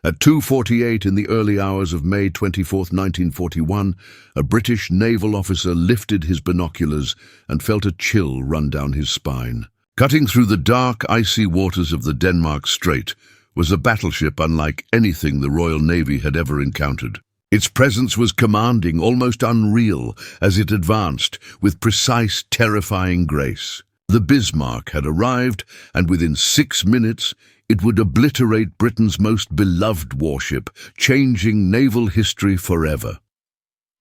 At 2:48 in the early hours of May 24, 1941, a British naval officer lifted his binoculars and felt a chill run down his spine. Cutting through the dark, icy waters of the Denmark Strait was a battleship unlike anything the Royal Navy had ever encountered. Its presence was commanding, almost unreal, as it advanced with precise, terrifying grace. The Bismarck had arrived, and within 6 minutes, it would obliterate Britain's most beloved warship, changing naval history forever.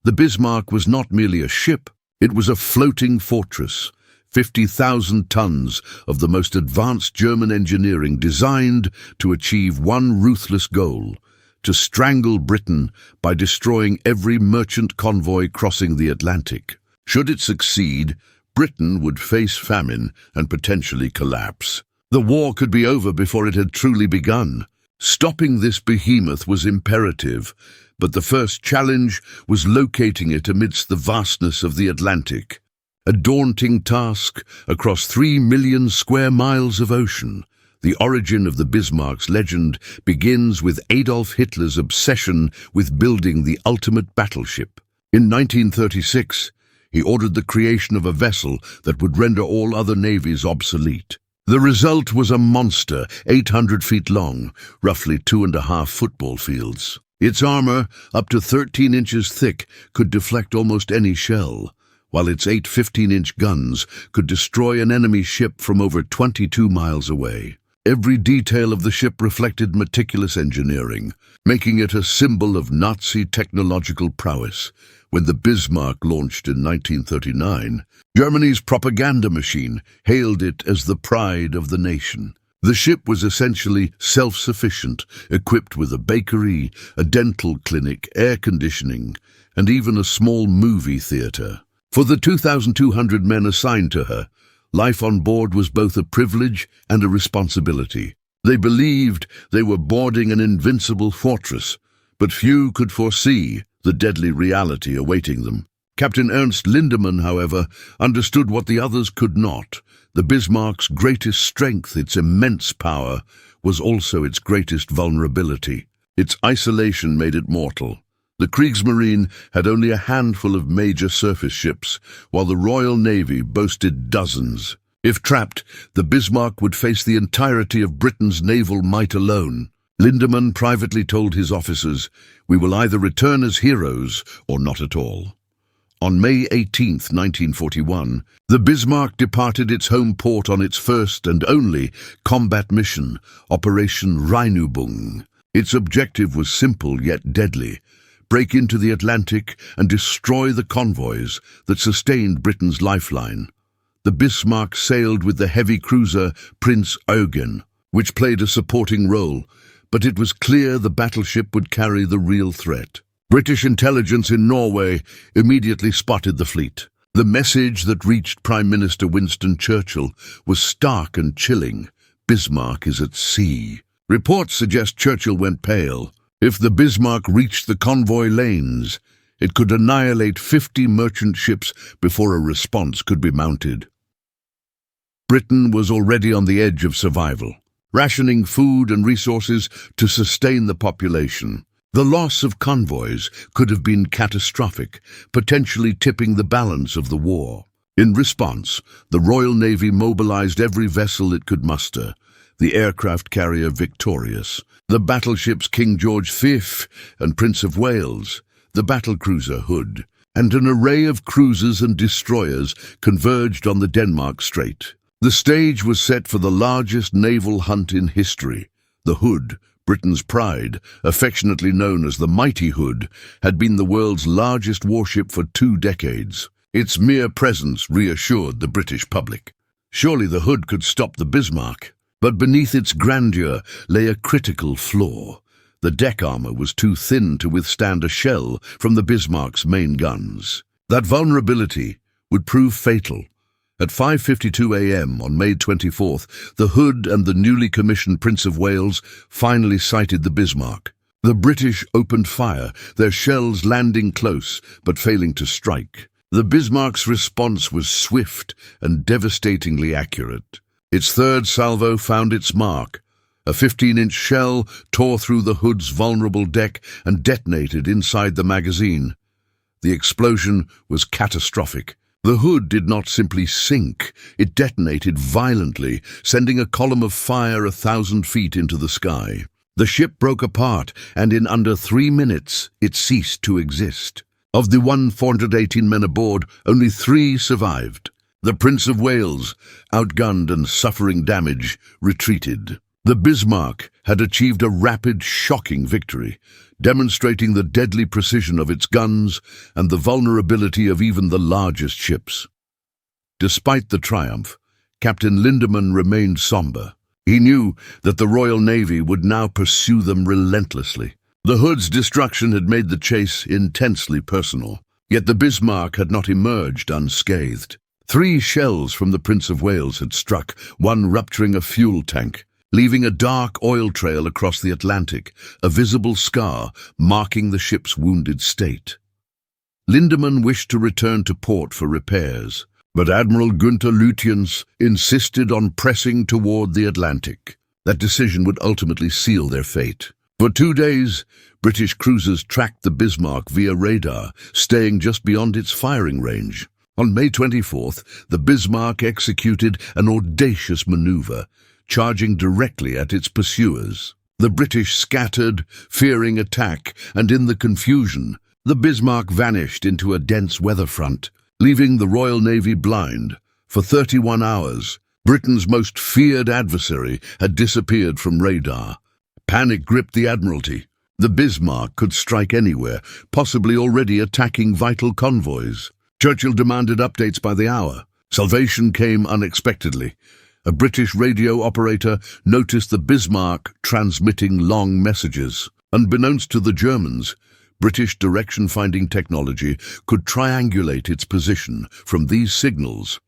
The Bismarck was not merely a ship, it was a floating fortress, 50,000 tons of the most advanced German engineering designed to achieve one ruthless goal: to strangle Britain by destroying every merchant convoy crossing the Atlantic. Should it succeed, Britain would face famine and potentially collapse. The war could be over before it had truly begun. Stopping this behemoth was imperative, but the first challenge was locating it amidst the vastness of the Atlantic. A daunting task across 3 million square miles of ocean. The origin of the Bismarck's legend begins with Adolf Hitler's obsession with building the ultimate battleship. In 1936, he ordered the creation of a vessel that would render all other navies obsolete. The result was a monster 800 feet long, roughly 2.5 football fields. Its armor, up to 13 inches thick, could deflect almost any shell, while its 8 15-inch guns could destroy an enemy ship from over 22 miles away. Every detail of the ship reflected meticulous engineering, making it a symbol of Nazi technological prowess. When the Bismarck launched in 1939, Germany's propaganda machine hailed it as the pride of the nation. The ship was essentially self-sufficient, equipped with a bakery, a dental clinic, air conditioning, and even a small movie theater. For the 2,200 men assigned to her, life on board was both a privilege and a responsibility. They believed they were boarding an invincible fortress, but few could foresee the deadly reality awaiting them. Captain Ernst Lindemann, however, understood what the others could not. The Bismarck's greatest strength, its immense power, was also its greatest vulnerability. Its isolation made it mortal. The Kriegsmarine had only a handful of major surface ships, while the Royal Navy boasted dozens. If trapped, the Bismarck would face the entirety of Britain's naval might alone. Lindemann privately told his officers, "We will either return as heroes or not at all." On May 18, 1941, the Bismarck departed its home port on its first and only combat mission, Operation Rheinübung. Its objective was simple yet deadly: break into the Atlantic and destroy the convoys that sustained Britain's lifeline. The Bismarck sailed with the heavy cruiser Prince Eugen, which played a supporting role, but it was clear the battleship would carry the real threat. British intelligence in Norway immediately spotted the fleet. The message that reached Prime Minister Winston Churchill was stark and chilling: Bismarck is at sea. Reports suggest Churchill went pale. If the Bismarck reached the convoy lanes, it could annihilate 50 merchant ships before a response could be mounted. Britain was already on the edge of survival, rationing food and resources to sustain the population. The loss of convoys could have been catastrophic, potentially tipping the balance of the war. In response, the Royal Navy mobilized every vessel it could muster: the aircraft carrier Victorious, the battleships King George V and Prince of Wales, the battlecruiser Hood, and an array of cruisers and destroyers converged on the Denmark Strait. The stage was set for the largest naval hunt in history. The Hood, Britain's pride, affectionately known as the Mighty Hood, had been the world's largest warship for 2 decades. Its mere presence reassured the British public. Surely the Hood could stop the Bismarck. But beneath its grandeur lay a critical flaw. The deck armor was too thin to withstand a shell from the Bismarck's main guns. That vulnerability would prove fatal. At 5:52 a.m. on May 24th, the Hood and the newly commissioned Prince of Wales finally sighted the Bismarck. The British opened fire, their shells landing close but failing to strike. The Bismarck's response was swift and devastatingly accurate. Its third salvo found its mark, A 15-inch shell tore through the Hood's vulnerable deck and detonated inside the magazine. The explosion was catastrophic. The Hood did not simply sink, it detonated violently, sending a column of fire 1,000 feet into the sky. The ship broke apart, and in under 3 minutes it ceased to exist. Of the 418 men aboard, only 3 survived. The Prince of Wales, outgunned and suffering damage, retreated. The Bismarck had achieved a rapid, shocking victory, demonstrating the deadly precision of its guns and the vulnerability of even the largest ships. Despite the triumph, Captain Lindemann remained somber. He knew that the Royal Navy would now pursue them relentlessly. The Hood's destruction had made the chase intensely personal, yet the Bismarck had not emerged unscathed. 3 shells from the Prince of Wales had struck, one rupturing a fuel tank, leaving a dark oil trail across the Atlantic, a visible scar marking the ship's wounded state. Lindemann wished to return to port for repairs, but Admiral Günther Lütjens insisted on pressing toward the Atlantic. That decision would ultimately seal their fate. For 2 days, British cruisers tracked the Bismarck via radar, staying just beyond its firing range. On May 24th, the Bismarck executed an audacious maneuver, charging directly at its pursuers. The British scattered, fearing attack, and in the confusion, the Bismarck vanished into a dense weather front, leaving the Royal Navy blind. For 31 hours, Britain's most feared adversary had disappeared from radar. Panic gripped the Admiralty. The Bismarck could strike anywhere, possibly already attacking vital convoys. Churchill demanded updates by the hour. Salvation came unexpectedly. A British radio operator noticed the Bismarck transmitting long messages. Unbeknownst to the Germans, British direction-finding technology could triangulate its position from these signals.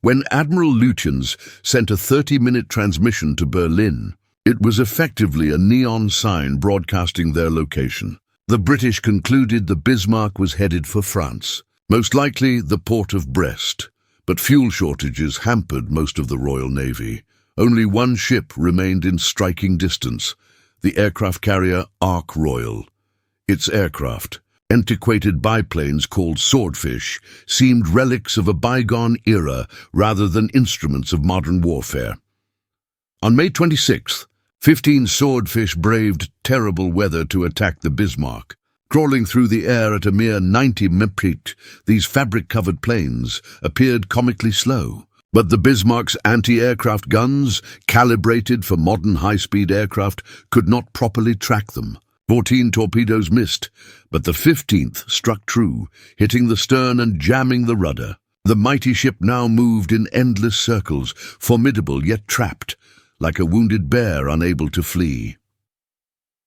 When Admiral Lütjens sent a 30-minute transmission to Berlin, it was effectively a neon sign broadcasting their location. The British concluded the Bismarck was headed for France, most likely the port of Brest. But fuel shortages hampered most of the Royal Navy. Only one ship remained in striking distance, the aircraft carrier Ark Royal. Its aircraft, antiquated biplanes called swordfish, seemed relics of a bygone era rather than instruments of modern warfare. On May 26th, 15 swordfish braved terrible weather to attack the Bismarck. Crawling through the air at a mere 90 mph, these fabric-covered planes appeared comically slow. But the Bismarck's anti-aircraft guns, calibrated for modern high-speed aircraft, could not properly track them. 14 torpedoes missed, but the 15th struck true, hitting the stern and jamming the rudder. The mighty ship now moved in endless circles, formidable yet trapped, like a wounded bear unable to flee.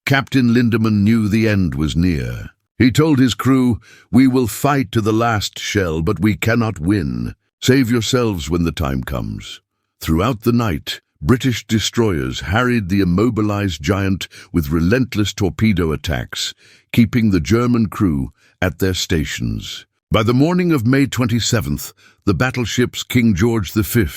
Captain Lindemann knew the end was near. He told his crew, "We will fight to the last shell, but we cannot win. Save yourselves when the time comes." Throughout the night, British destroyers harried the immobilized giant with relentless torpedo attacks, keeping the German crew at their stations. By the morning of May 27th, the battleships King George V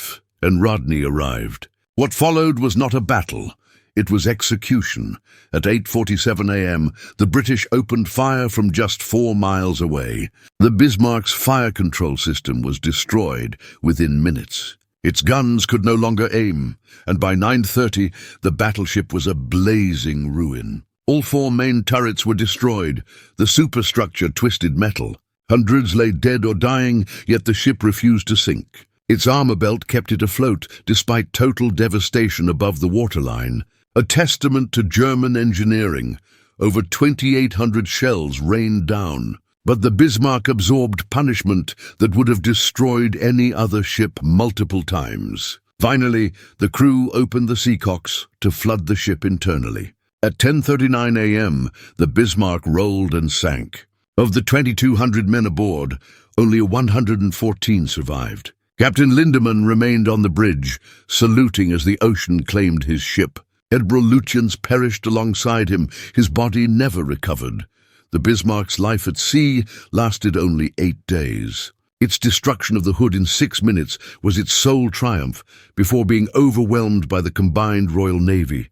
and Rodney arrived. What followed was not a battle. It was execution. At 8:47 a.m., the British opened fire from just 4 miles away. The Bismarck's fire control system was destroyed within minutes. Its guns could no longer aim, and by 9:30, the battleship was a blazing ruin. All 4 main turrets were destroyed, the superstructure twisted metal. Hundreds lay dead or dying, yet the ship refused to sink. Its armor belt kept it afloat despite total devastation above the waterline. A testament to German engineering, over 2,800 shells rained down. But the Bismarck absorbed punishment that would have destroyed any other ship multiple times. Finally, the crew opened the seacocks to flood the ship internally. At 10:39 a.m., the Bismarck rolled and sank. Of the 2,200 men aboard, only 114 survived. Captain Lindemann remained on the bridge, saluting as the ocean claimed his ship. Admiral Lütjens perished alongside him, his body never recovered. The Bismarck's life at sea lasted only 8 days. Its destruction of the Hood in 6 minutes was its sole triumph, before being overwhelmed by the combined Royal Navy.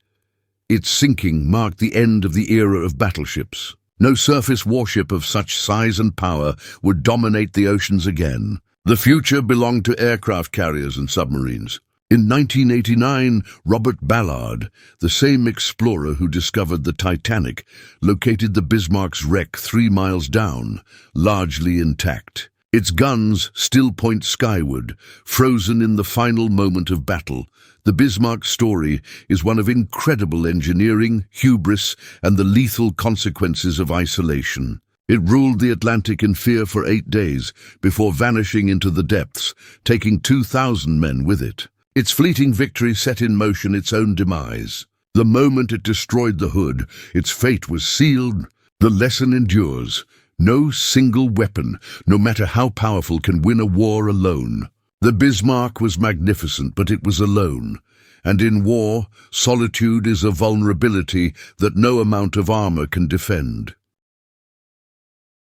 Its sinking marked the end of the era of battleships. No surface warship of such size and power would dominate the oceans again. The future belonged to aircraft carriers and submarines. In 1989, Robert Ballard, the same explorer who discovered the Titanic, located the Bismarck's wreck 3 miles down, largely intact. Its guns still point skyward, frozen in the final moment of battle. The Bismarck story is one of incredible engineering, hubris, and the lethal consequences of isolation. It ruled the Atlantic in fear for 8 days before vanishing into the depths, taking 2,000 men with it. Its fleeting victory set in motion its own demise. The moment it destroyed the Hood, its fate was sealed. The lesson endures. No single weapon, no matter how powerful, can win a war alone. The Bismarck was magnificent, but it was alone. And in war, solitude is a vulnerability that no amount of armor can defend.